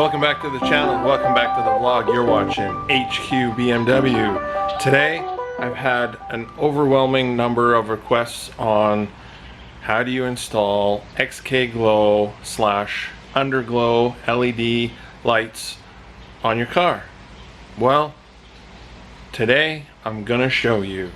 Welcome back to the channel, welcome back to the vlog. You're watching XKGLOW. Today I've had an overwhelming number of requests on how do you install XKGLOW / Underglow LED lights on your car. Well, today I'm gonna show you.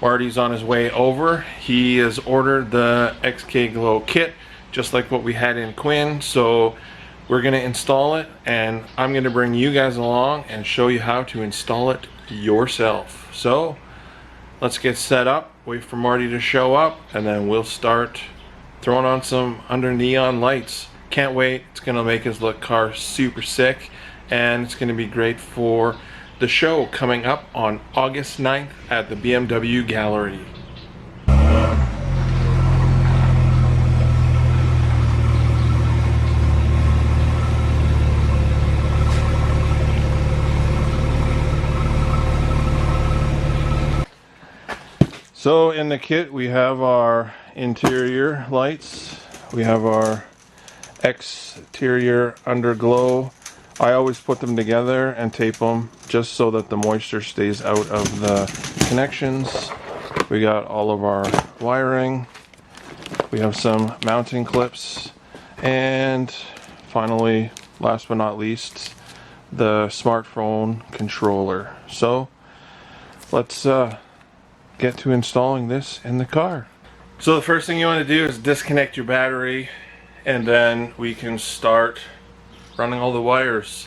Marty's on his way over. He has ordered the XKGLOW kit just like what we had in Quinn, so we're gonna install it and I'm gonna bring you guys along and show you how to install it yourself. So let's get set up, wait for Marty to show up, and then we'll start throwing on some under neon lights. Can't wait. It's gonna make his car super sick, and it's gonna be great for the show coming up on August 9th at the BMW Gallery. So in the kit we have our interior lights, we have our exterior underglow. I always put them together and tape them just so that the moisture stays out of the connections. We got all of our wiring, we have some mounting clips, and finally, last but not least, the smartphone controller. So let's get to installing this in the car. So the first thing you want to do is disconnect your battery, and then we can start running all the wires.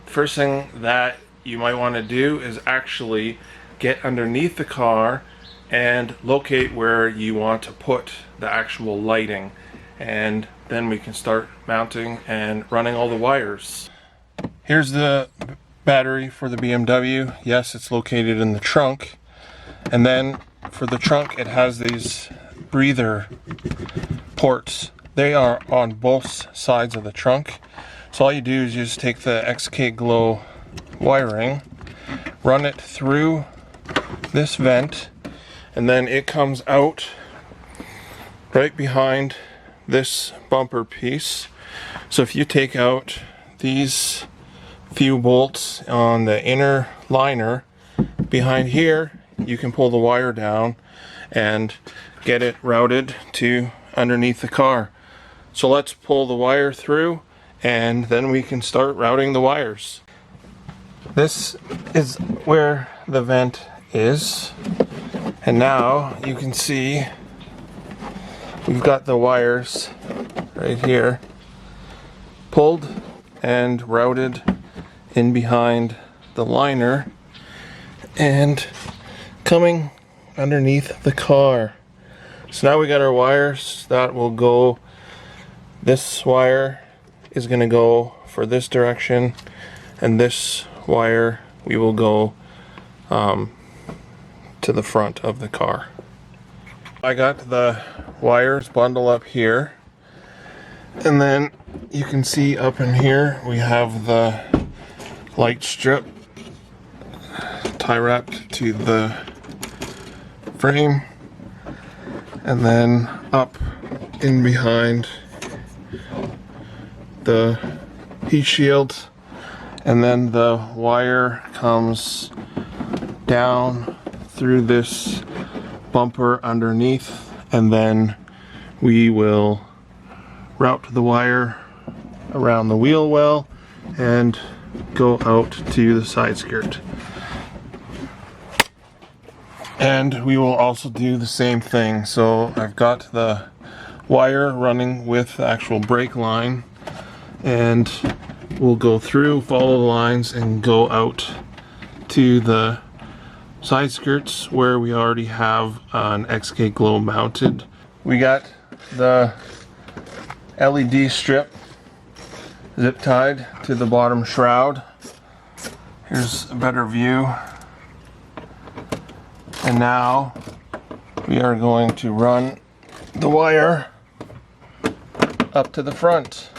First thing that you might want to do is actually get underneath the car and locate where you want to put the actual lighting, and then we can start mounting and running all the wires. Here's the battery for the BMW. Yes, it's located in the trunk. And then for the trunk, it has these breather ports. They are on both sides of the trunk. So all you do is you just take the XKGLOW wiring, run it through this vent, and then it comes out right behind this bumper piece. So if you take out these few bolts on the inner liner behind here, you can pull the wire down and get it routed to underneath the car. So let's pull the wire through and then we can start routing the wires. This is where the vent is, and now you can see we've got the wires right here pulled and routed in behind the liner and coming underneath the car. So now we got our wires that will go, this wire is going to go for this direction, and this wire we will go to the front of the car. I got the wires bundled up here, and then you can see up in here we have the light strip tie wrapped to the frame, and then up in behind the heat shield, and then the wire comes down through this bumper underneath, and then we will route the wire around the wheel well and go out to the side skirt. And we will also do the same thing. So I've got the wire running with the actual brake line, and we'll go through, follow the lines, and go out to the side skirts where we already have an XKGLOW mounted. We got the LED strip zip tied to the bottom shroud. Here's a better view. And now we are going to run the wire up to the front.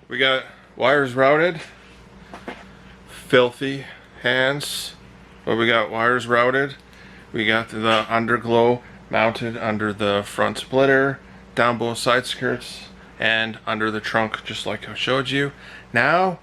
We got wires routed. Filthy hands. But we got wires routed. We got the underglow mounted under the front splitter, down both side skirts, and under the trunk, just like I showed you. Now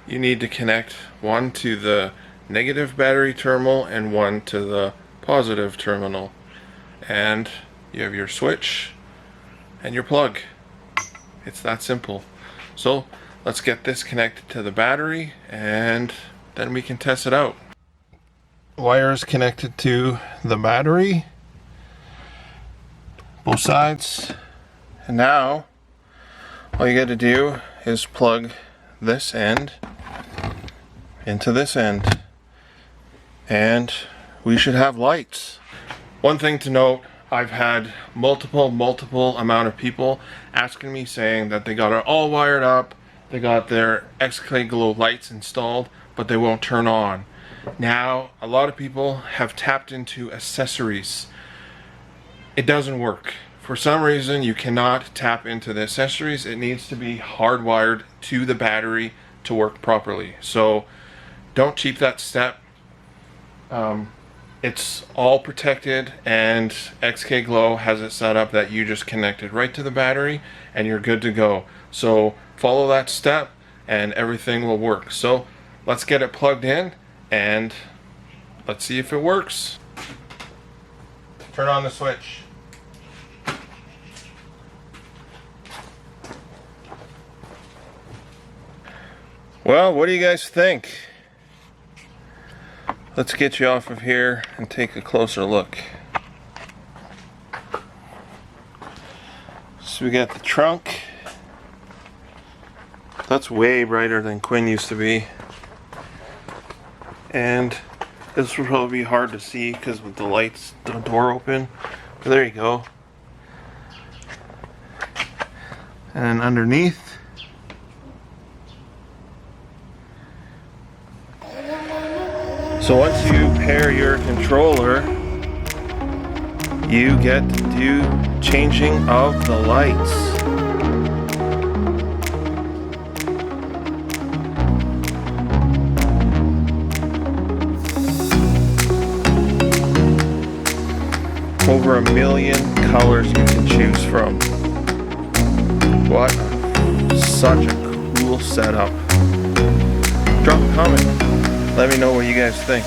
you need to connect one to the negative battery terminal and one to the positive terminal, and you have your switch and your plug. It's that simple. So let's get this connected to the battery and then we can test it out. Wire is connected to the battery, both sides, and now all you got to do is plug this end into this end and we should have lights. One thing to note, I've had multiple amount of people asking me, saying that they got it all wired up, they got their XKGLOW lights installed, but they won't turn on. Now, a lot of people have tapped into accessories. It doesn't work. For some reason, you cannot tap into the accessories. It needs to be hardwired to the battery to work properly. So don't cheat that step. It's all protected, and XKGLOW has it set up that you just connect it right to the battery and you're good to go. So follow that step and everything will work. So let's get it plugged in and let's see if it works. Turn on the switch. Well, what do you guys think? Let's get you off of here and take a closer look. So we got the trunk. That's way brighter than Quinn used to be. And this will probably be hard to see because with the lights, the door open. But there you go. And underneath, so once you pair your controller, you get to do changing of the lights. Over 1 million colors you can choose from. What such a cool setup. Drop a comment. Let me know what you guys think.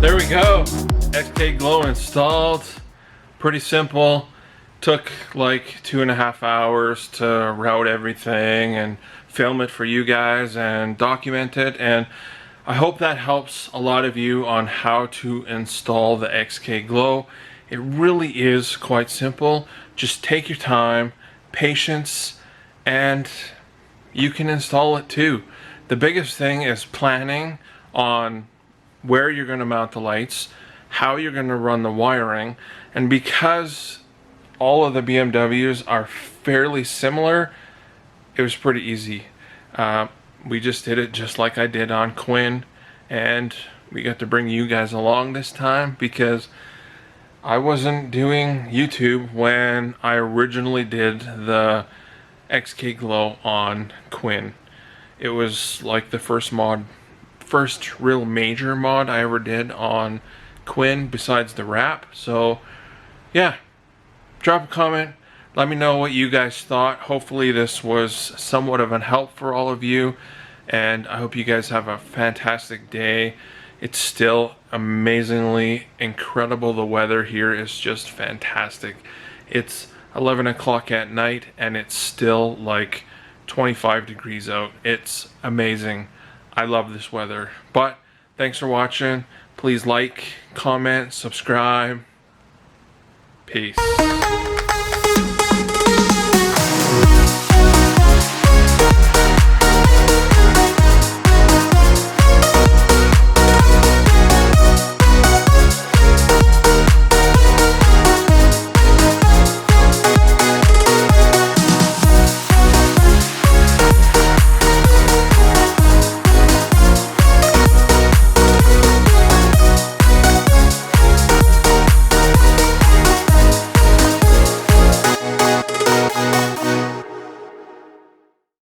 There we go. XKGLOW installed. Pretty simple. Took like 2.5 hours to route everything and film it for you guys and document it. And I hope that helps a lot of you on how to install the XKGLOW. It really is quite simple. Just take your time, patience, and you can install it too. The biggest thing is planning on where you're going to mount the lights, how you're going to run the wiring, and because all of the BMWs are fairly similar, it was pretty easy. We just did it just like I did on Quinn, and we got to bring you guys along this time because I wasn't doing YouTube when I originally did the XKGLOW on Quinn. It was like the first real major mod I ever did on Quinn besides the wrap. So yeah, drop a comment, let me know what you guys thought. Hopefully this was somewhat of a help for all of you, and I hope you guys have a fantastic day. It's still amazingly incredible. The weather here is just fantastic. It's 11 o'clock at night and it's still like 25 degrees out. It's amazing. I love this weather. But Thanks for watching. Please like, comment, subscribe. Peace.